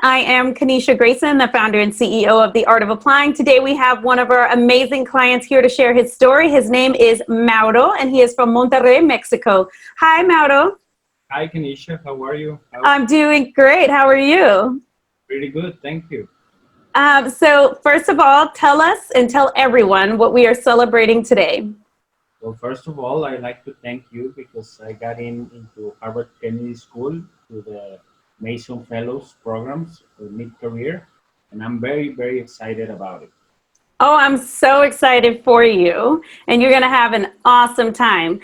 I am Kanisha Grayson, the founder and CEO of The Art of Applying. Today we have one of our amazing clients here to share his story. His name is Mauro, and he is from Monterrey, Mexico. Hi, Mauro. Hi, Kanisha. How are you? I'm doing great. How are you? Pretty good. Thank you. So first of all, tell us and tell everyone what we are celebrating today. Well, first of all, I'd like to thank you because I got into Harvard Kennedy School through the Mason Fellows programs for mid-career, and I'm very, very excited about it. Oh, I'm so excited for you, and you're going to have an awesome time.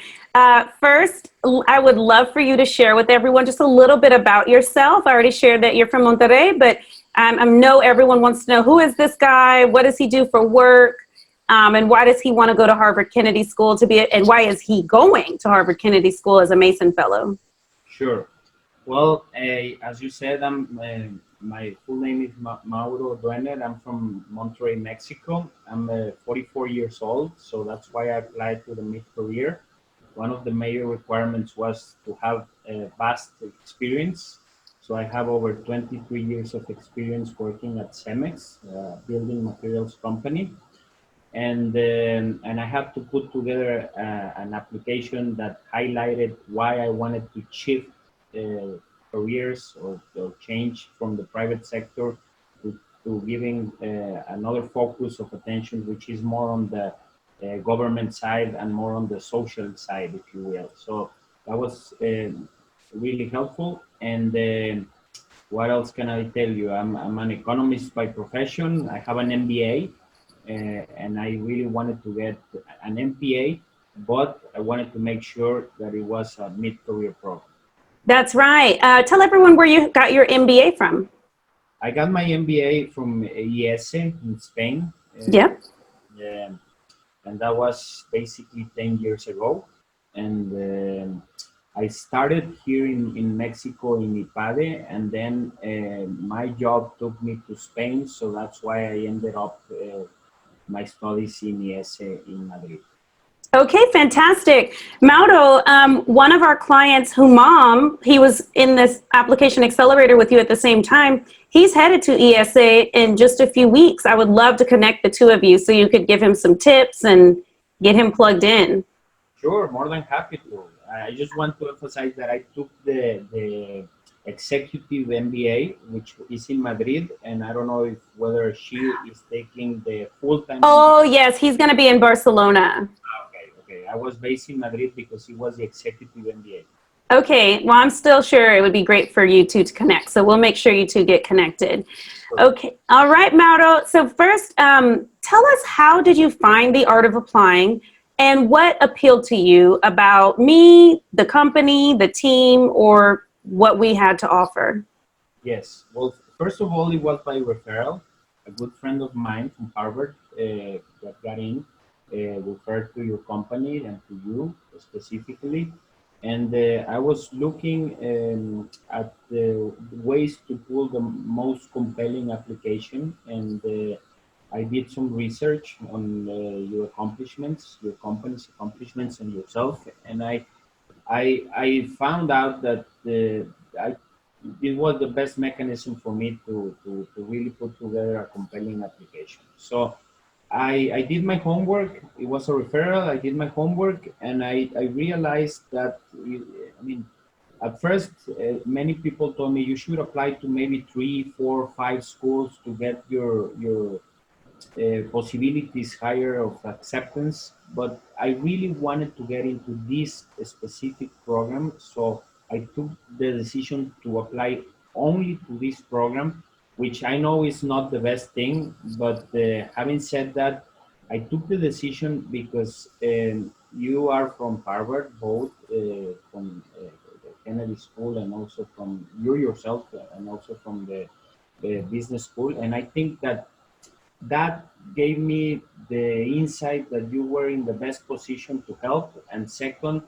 First, I would love for you to share with everyone just a little bit about yourself. I already shared that you're from Monterrey, but I know everyone wants to know, who is this guy? What does he do for work? And why does he want to go to Harvard Kennedy School and why is he going to Harvard Kennedy School as a Mason Fellow? Sure. Well, as you said, my full name is Mauro. I'm from Monterrey, Mexico. I'm 44 years old, so that's why I applied to the mid-career. One of the major requirements was to have a vast experience. So I have over 23 years of experience working at Cemex, building materials company. And I have to put together an application that highlighted why I wanted to shift careers or change from the private sector to giving another focus of attention, which is more on the government side and more on the social side, if you will. So that was really helpful. And what else can I tell you? I'm an economist by profession. I have an MBA, and I really wanted to get an MPA, but I wanted to make sure that it was a mid-career program. That's right. Tell everyone where you got your MBA from. I got my MBA from ES in Spain. Yep. And that was basically 10 years ago. And I started here in Mexico in IPADE, and then my job took me to Spain, so that's why I ended up my studies in ES in Madrid. Okay, fantastic. Mauro, one of our clients, he was in this application accelerator with you at the same time. He's headed to ESA in just a few weeks. I would love to connect the two of you so you could give him some tips and get him plugged in. Sure, more than happy to. I just want to emphasize that I took the executive MBA, which is in Madrid, and I don't know whether she is taking the full-time. Oh, yes, he's going to be in Barcelona. Okay. I was based in Madrid because he was the executive MBA. Okay, well, I'm still sure it would be great for you two to connect, so we'll make sure you two get connected. Okay, all right, Mauro. So first, tell us, how did you find The Art of Applying, and what appealed to you about me, the company, the team, or what we had to offer? Yes, well, first of all, it was by referral. A good friend of mine from Harvard that got in referred to your company and to you specifically. And I was looking at the ways to pull the most compelling application, and I did some research on your accomplishments, your company's accomplishments, and yourself. And I found out that it was the best mechanism for me to really put together a compelling application. So I did my homework. It was a referral. I did my homework, and I realized that, I mean, at first, many people told me you should apply to maybe 3, 4, 5 schools to get your possibilities higher of acceptance. But I really wanted to get into this specific program, so I took the decision to apply only to this program, which I know is not the best thing. But having said that, I took the decision because you are from Harvard, both from the Kennedy School, and also from you yourself, and also from the business school. And I think that gave me the insight that you were in the best position to help. And second,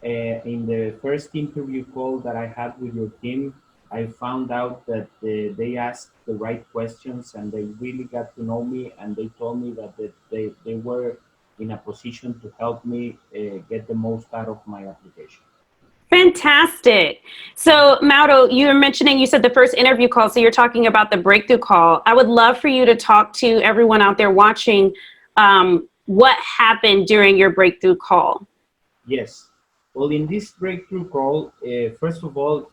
in the first interview call that I had with your team, I found out that they asked the right questions, and they really got to know me, and they told me that they were in a position to help me get the most out of my application. Fantastic. So, Mauro, you were mentioning, you said the first interview call, so you're talking about the breakthrough call. I would love for you to talk to everyone out there watching what happened during your breakthrough call. Yes. Well, in this breakthrough call, first of all,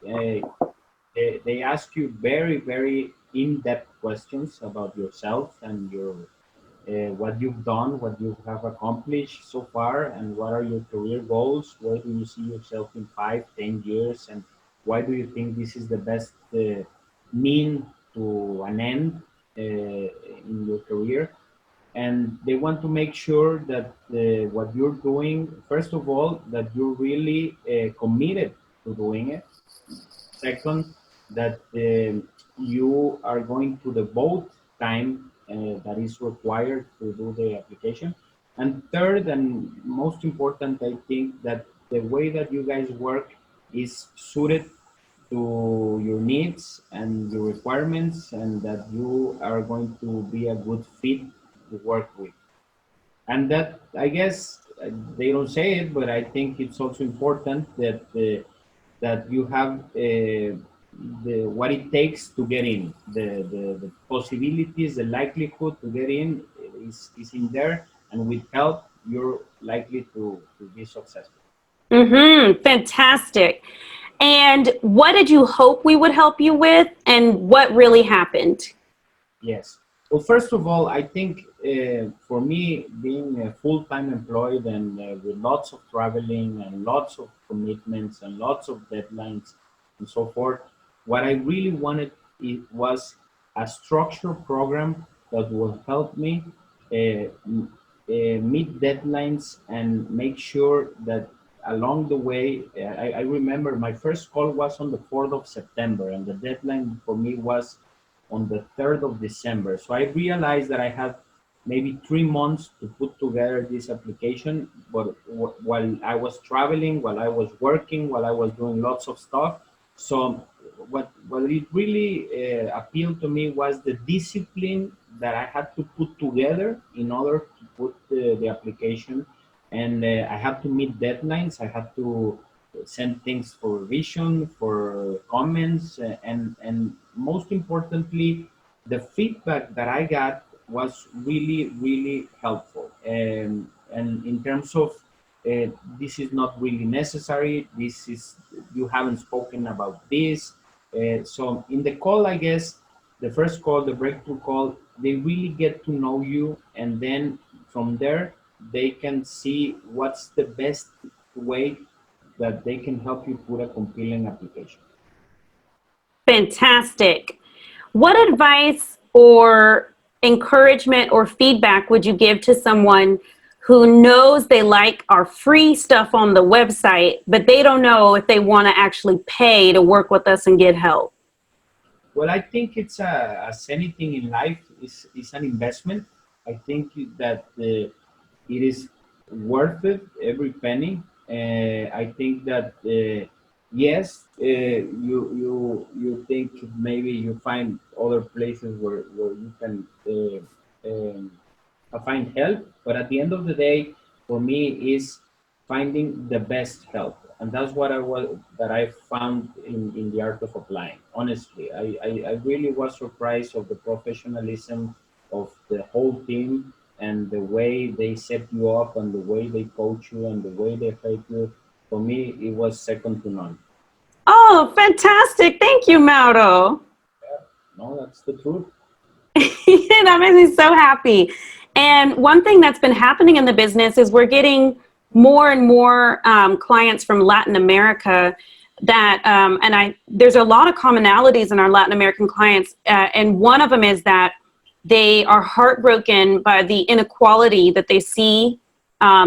they ask you very, very in-depth questions about yourself and your what you've done, what you have accomplished so far, and what are your career goals. Where do you see yourself in 5, 10 years, and why do you think this is the best mean to an end in your career? And they want to make sure that what you're doing, first of all, that you're really committed to doing it. Second, that you are going to devote time that is required to do the application. And third, and most important, I think that the way that you guys work is suited to your needs and your requirements, and that you are going to be a good fit to work with. And that, I guess, they don't say it, but I think it's also important that that you have the what it takes to get in. The possibilities, the likelihood to get in is in there, and with help, you're likely to be successful. Mm-hmm. Fantastic. And what did you hope we would help you with, and what really happened? Yes. Well, first of all, I think for me, being full-time employed and with lots of traveling and lots of commitments and lots of deadlines and so forth, what I really wanted was a structured program that will help me meet deadlines and make sure that along the way, I remember my first call was on the 4th of September, and the deadline for me was on the 3rd of December. So I realized that I had maybe 3 months to put together this application, but while I was traveling, while I was working, while I was doing lots of stuff. So what it really appealed to me was the discipline that I had to put together in order to put the application, and I had to meet deadlines. I had to send things for revision, for comments, and most importantly, the feedback that I got was really, really helpful. And in terms of this is not really necessary. This is you haven't spoken about this. So in the call, I guess the first call, the breakthrough call, they really get to know you, and then from there they can see what's the best way that they can help you put a compelling application. Fantastic. What advice or encouragement or feedback would you give to someone who knows they like our free stuff on the website, but they don't know if they want to actually pay to work with us and get help? Well, I think it's as anything in life is an investment. I think that it is worth it every penny. I think that yes, you think maybe you find other places where you can find help, but at the end of the day, for me, is finding the best help, and that's what I found in the art of applying. Honestly, I really was surprised of the professionalism of the whole team and the way they set you up and the way they coach you and the way they help you. For me, it was second to none. Oh, fantastic. Thank you, Mauro. No, that's the truth. That makes me so happy. And one thing that's been happening in the business is we're getting more and more clients from Latin America that, and there's a lot of commonalities in our Latin American clients. And one of them is that they are heartbroken by the inequality that they see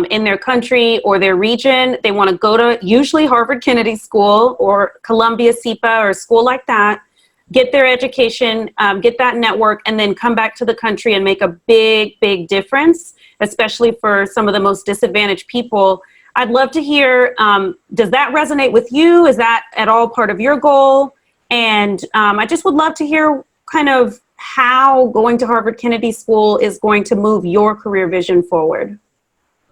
in their country or their region. They want to go to usually Harvard Kennedy School or Columbia SIPA or a school like that, get their education, get that network, and then come back to the country and make a big, big difference, especially for some of the most disadvantaged people. I'd love to hear, does that resonate with you? Is that at all part of your goal? And I just would love to hear kind of how going to Harvard Kennedy School is going to move your career vision forward.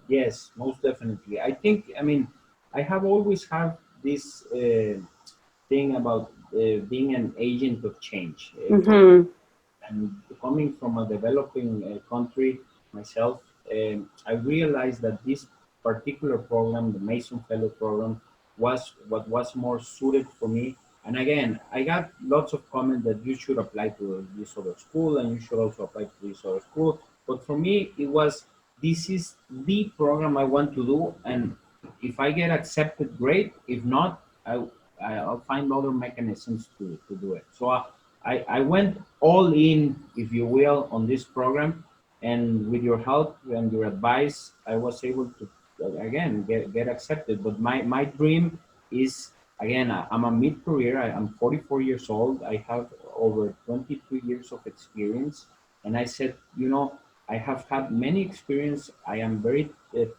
Yes, most definitely. I think, I mean, I have always had this thing about being an agent of change. Mm-hmm. And coming from a developing country myself, I realized that this particular program, the Mason Fellow program, was what was more suited for me. And again, I got lots of comments that you should apply to this other school and you should also apply to this other school. But for me, it was this is the program I want to do, and if I get accepted, great. If not, I'll find other mechanisms to do it. So I went all in, if you will, on this program, and with your help and your advice, I was able to again get accepted. But my dream is again, I'm a mid-career. I'm 44 years old. I have over 23 years of experience, and I said, I have had many experience. I am very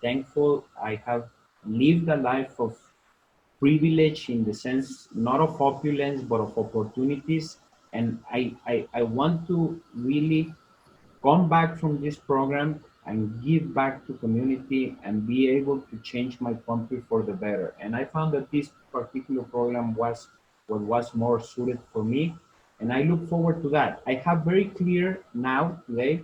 thankful. I have lived a life of privilege in the sense not of opulence but of opportunities, and I want to really come back from this program and give back to community and be able to change my country for the better. And I found that this particular program was what was more suited for me, and I look forward to that. I have very clear now today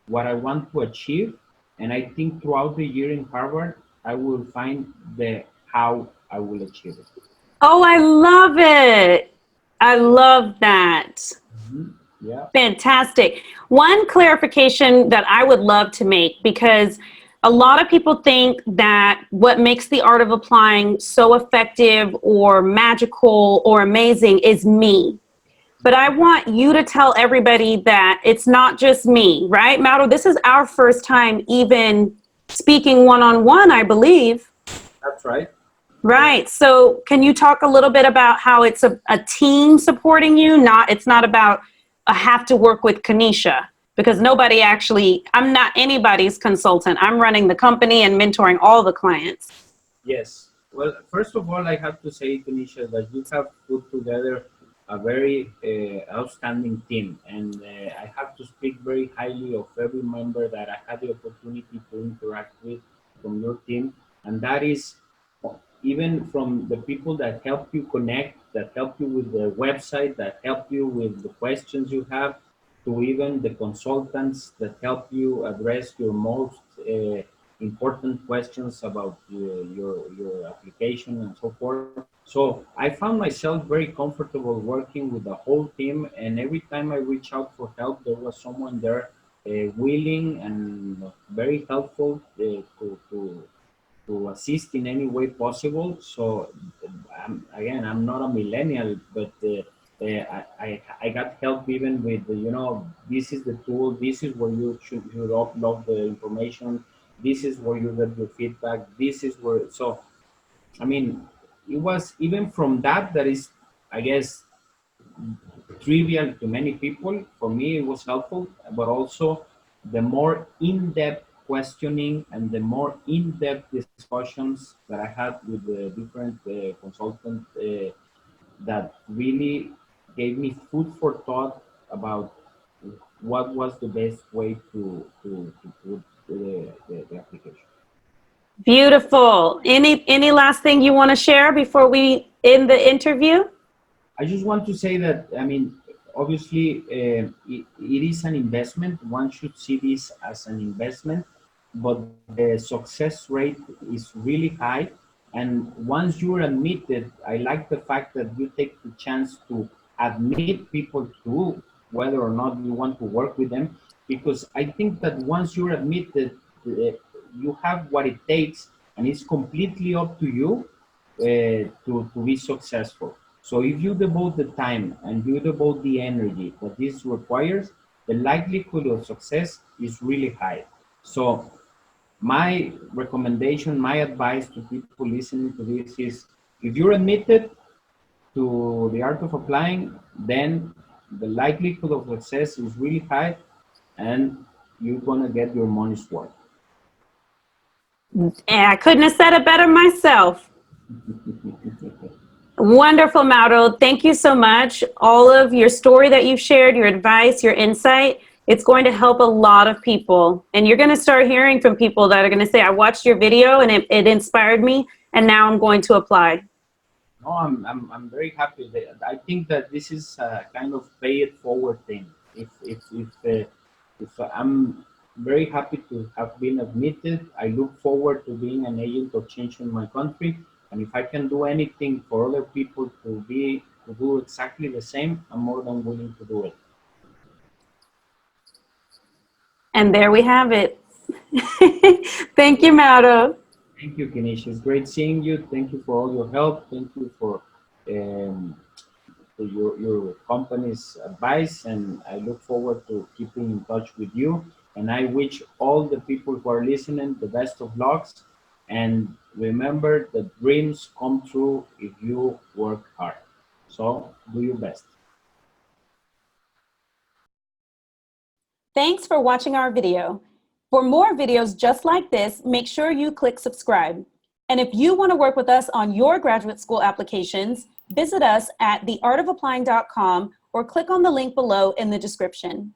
what I want to achieve, and I think throughout the year in Harvard I will find the how I will achieve it. Oh, I love it. I love that. Yeah. Fantastic. One clarification that I would love to make, because a lot of people think that what makes the art of applying so effective or magical or amazing is me. But I want you to tell everybody that it's not just me, right? Mauro, this is our first time even speaking one-on-one, I believe. That's right. Yes. Right. So can you talk a little bit about how it's a team supporting you? It's not about I have to work with Kanisha, because nobody actually, I'm not anybody's consultant. I'm running the company and mentoring all the clients. Yes. Well, first of all, I have to say, Tanisha, that you have put together a very outstanding team, and I have to speak very highly of every member that I had the opportunity to interact with from your team, and that is even from the people that help you connect, that help you with the website, that help you with the questions you have, to even the consultants that help you address your most important questions about your application and so forth. So I found myself very comfortable working with the whole team, and every time I reach out for help, there was someone there willing and very helpful to assist in any way possible. So again, I'm not a millennial, but I got help even with this is the tool, this is where you should upload the information, this is where you get your feedback, this is where. So I mean, it was even from that is, I guess, trivial to many people. For me, it was helpful, but also the more in-depth questioning and the more in-depth discussions that I had with the different consultants that really gave me food for thought about what was the best way to put the application. Beautiful. Any last thing you want to share before we end the interview? I just want to say that, I mean, obviously, it is an investment. One should see this as an investment, but the success rate is really high. And once you're admitted, I like the fact that you take the chance to admit people to whether or not you want to work with them, because I think that once you're admitted, you have what it takes, and it's completely up to you to be successful. So if you devote the time and you devote the energy that this requires, the likelihood of success is really high. So my recommendation, my advice to people listening to this is, if you're admitted to the art of applying, then the likelihood of success is really high, and you're gonna get your money's worth. And I couldn't have said it better myself. Wonderful, Mauro. Thank you so much. All of your story that you've shared, your advice, your insight, it's going to help a lot of people. And you're going to start hearing from people that are going to say, I watched your video and it inspired me, and now I'm going to apply. No, I'm very happy. I think that this is a kind of pay it forward thing. If I'm very happy to have been admitted, I look forward to being an agent of change in my country. And if I can do anything for other people to do exactly the same, I'm more than willing to do it. And there we have it. Thank you, Mauro. Thank you, Kenish. It's great seeing you. Thank you for all your help. Thank you um, for your company's advice, and I look forward to keeping in touch with you. And I wish all the people who are listening the best of lucks. And remember that dreams come true if you work hard. So do your best. Thanks for watching our video. For more videos just like this, make sure you click subscribe. And if you want to work with us on your graduate school applications, visit us at theartofapplying.com or click on the link below in the description.